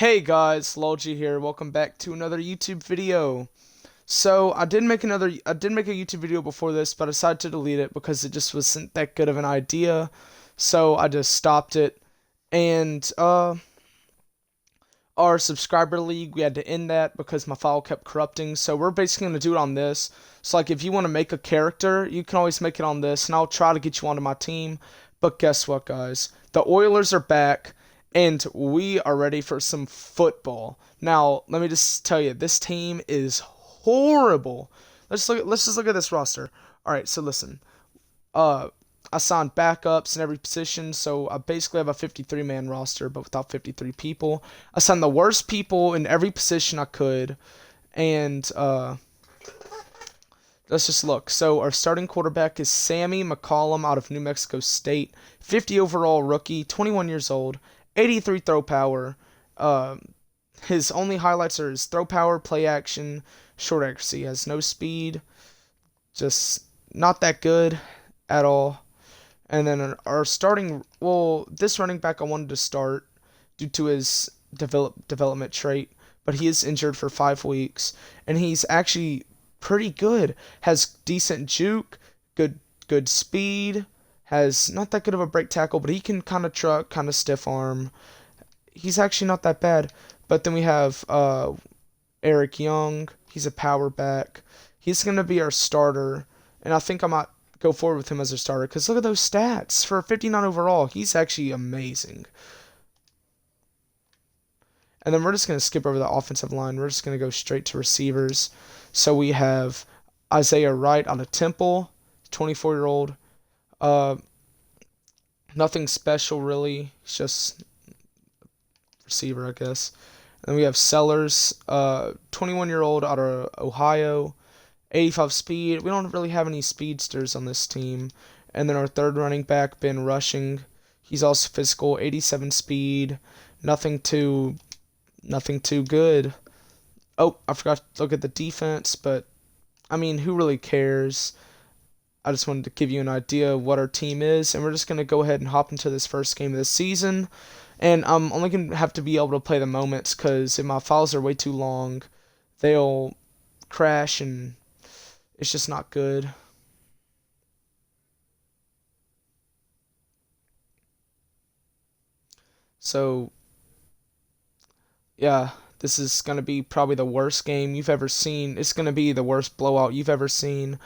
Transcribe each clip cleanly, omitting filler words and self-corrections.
Hey guys, Lolgy here. Welcome back to another YouTube video. So I did make a YouTube video before this, but I decided to delete it because it just wasn't that good of an idea. So I just stopped it. And our subscriber league, we had to end that because my file kept corrupting. So we're basically gonna do it on this. So like if you want to make a character, you can always make it on this, and I'll try to get you onto my team. But guess what, guys? The Oilers are back. And we are ready for some football. Now, let me just tell you, this team is horrible. Let's just look at this roster. All right, so listen. Uh I signed backups in every position, so I basically have a 53-man roster, but without 53 people. I signed the worst people in every position I could, and let's just look. So our starting quarterback is Sammy McCollum out of New Mexico State, 50 overall rookie, 21 years old, 83 throw power. His only highlights are his throw power, play action, short accuracy. He has no speed, just not that good at all. And then our starting, well, this running back I wanted to start due to his development trait, but he is injured for 5 weeks, and he's actually pretty good. Has decent juke, good speed, has not that good of a break tackle, but he can kind of truck, kind of stiff arm. He's actually not that bad. But then we have Eric Young. He's a power back. He's going to be our starter, and I think I might go forward with him as a starter because look at those stats for 59 overall. He's actually amazing. And then we're just going to skip over the offensive line. We're just going to go straight to receivers. So we have Isaiah Wright out of Temple, 24-year-old. Nothing special really. It's just receiver, I guess. And then we have Sellers, 21-year-old out of Ohio, 85 speed. We don't really have any speedsters on this team. And then our third running back, Ben Rushing. He's also physical, 87 speed. Nothing too good. Oh, I forgot to look at the defense, but I mean, who really cares? I just wanted to give you an idea of what our team is, and we're just going to go ahead and hop into this first game of the season. And I'm only going to have to be able to play the moments because if my files are way too long, they'll crash, and it's just not good. So, yeah, this is going to be probably the worst game you've ever seen. It's going to be the worst blowout you've ever seen,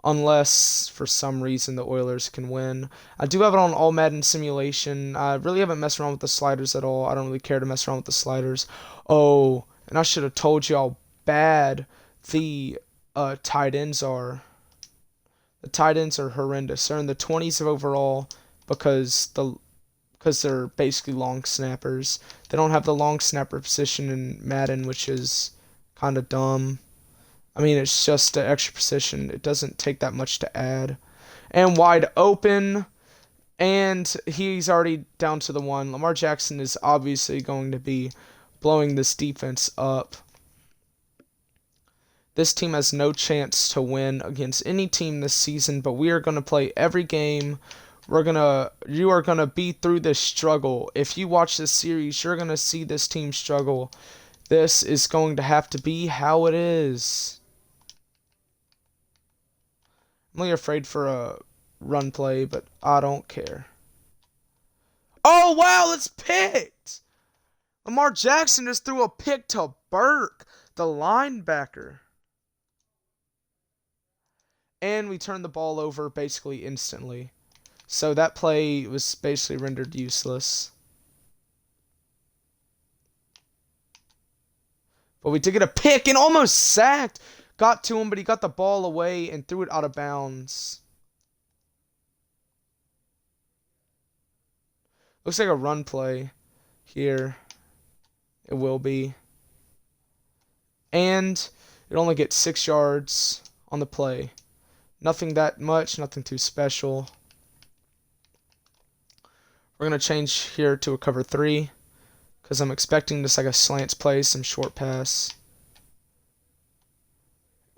unless for some reason the Oilers can win. I do have it on all Madden simulation. I really haven't messed around with the sliders at all. I don't really care to mess around with the sliders. Oh, and I should have told you how bad the tight ends are. The tight ends are horrendous. They're in the 20s of overall because they're basically long snappers. They don't have the long snapper position in Madden, which is kind of dumb. I mean, it's just an extra position. It doesn't take that much to add. And wide open. And he's already down to the one. Lamar Jackson is obviously going to be blowing this defense up. This team has no chance to win against any team this season, but we are going to play every game. You are gonna be through this struggle. If you watch this series, you're gonna see this team struggle. This is going to have to be how it is. I'm really afraid for a run play, but I don't care. Oh wow, it's picked! Lamar Jackson just threw a pick to Burke, the linebacker. And we turned the ball over basically instantly. So that play was basically rendered useless. But we did get a pick and almost sacked. Got to him, but he got the ball away and threw it out of bounds. Looks like a run play here. It will be. And it only gets 6 yards on the play. Nothing that much, nothing too special. We're going to change here to a cover 3 because I'm expecting just like a slants play, some short pass.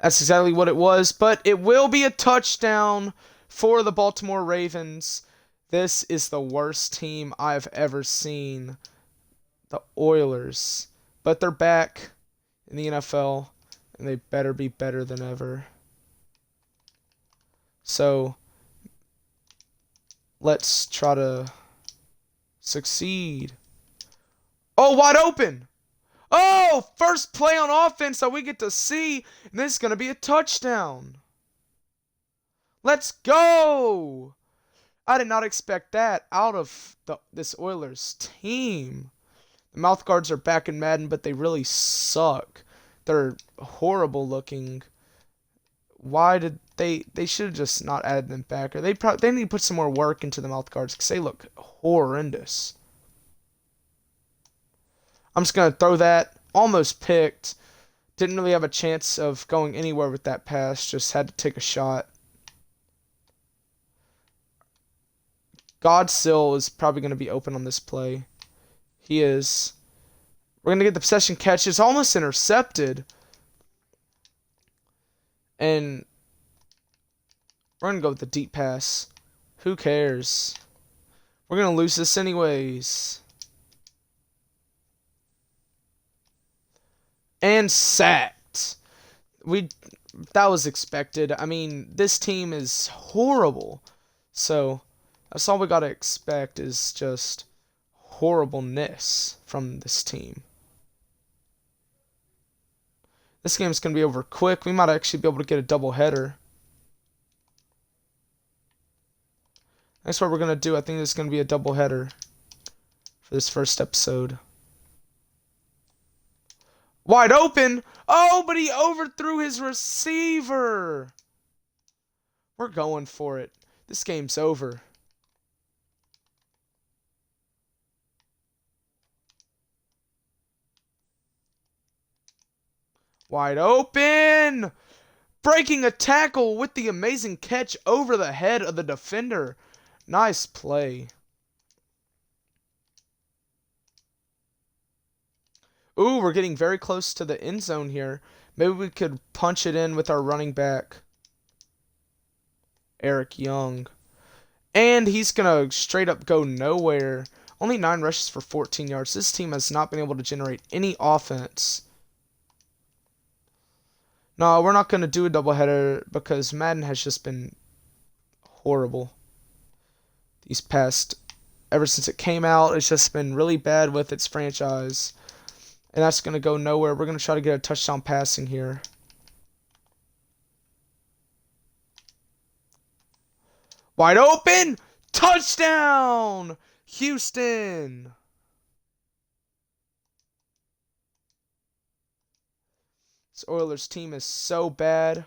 That's exactly what it was, but it will be a touchdown for the Baltimore Ravens. This is the worst team I've ever seen. the Oilers. But they're back in the NFL, and they better be better than ever. So let's try to succeed. Oh, wide open! Oh, first play on offense that we get to see, and this is going to be a touchdown. Let's go! I did not expect that out of this Oilers team. The mouth guards are back in Madden, but they really suck. They're horrible looking. Why did they should have just not added them back, or they need to put some more work into the mouth guards because they look horrendous. I'm just going to throw that. Almost picked. Didn't really have a chance of going anywhere with that pass. Just had to take a shot. Godsill is probably going to be open on this play. He is. We're going to get the possession catch. It's almost intercepted. And we're going to go with the deep pass. Who cares? We're going to lose this anyways. And sacked. That was expected. I mean, this team is horrible. So that's all we gotta expect is just horribleness from this team. This game's gonna be over quick. We might actually be able to get a double header. That's what we're gonna do. I think there's gonna be a double header for this first episode. Wide open. Oh, but he overthrew his receiver. We're going for it. This game's over. Wide open. Breaking a tackle with the amazing catch over the head of the defender. Nice play. Ooh, we're getting very close to the end zone here. Maybe we could punch it in with our running back, Eric Young. And he's going to straight up go nowhere. Only 9 rushes for 14 yards. This team has not been able to generate any offense. No, we're not going to do a doubleheader because Madden has just been horrible. These past, ever since it came out, it's just been really bad with its franchise. And that's going to go nowhere. We're going to try to get a touchdown passing here. Wide open. Touchdown. Houston. This Oilers team is so bad.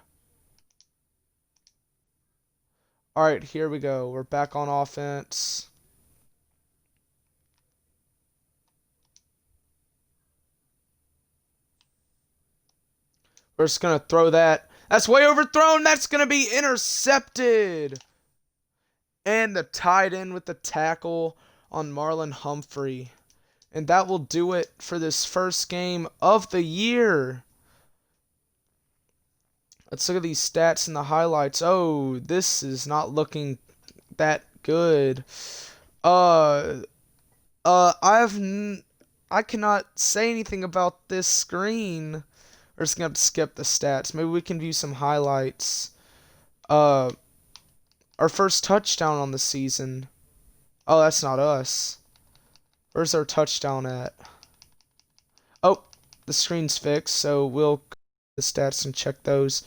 All right, here we go. We're back on offense. We're just going to throw that. That's way overthrown. That's going to be intercepted. And the tight end with the tackle on Marlon Humphrey. And that will do it for this first game of the year. Let's look at these stats and the highlights. Oh, this is not looking that good. I cannot say anything about this screen. We're just gonna have to skip the stats. Maybe we can view some highlights. Our first touchdown on the season. Oh, that's not us. Where's our touchdown at? Oh, the screen's fixed, so we'll go to the stats and check those.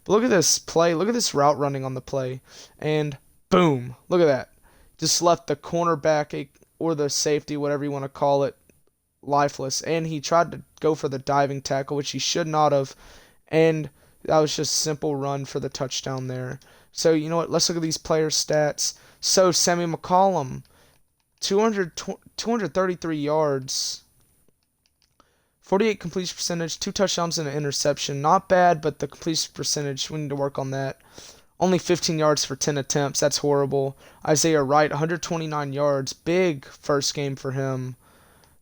But look at this play. Look at this route running on the play. And boom. Look at that. Just left the cornerback or the safety, whatever you want to call it, lifeless. And he tried to go for the diving tackle, which he should not have. And that was just a simple run for the touchdown there. So, you know what? Let's look at these player stats. So, Sammy McCollum, 233 yards, 48 completion percentage, 2 touchdowns and an interception. Not bad, but the completion percentage, we need to work on that. Only 15 yards for 10 attempts. That's horrible. Isaiah Wright, 129 yards. Big first game for him.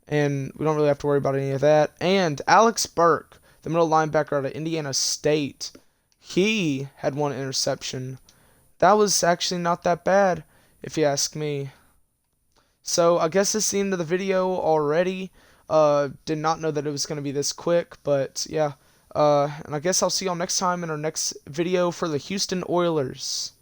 And we don't really have to worry about any of that. And Alex Burke, the middle linebacker out of Indiana State, he had 1 interception. That was actually not that bad, if you ask me. So, I guess this is the end of the video already. Did not know that it was going to be this quick, but yeah. And I guess I'll see y'all next time in our next video for the Houston Oilers.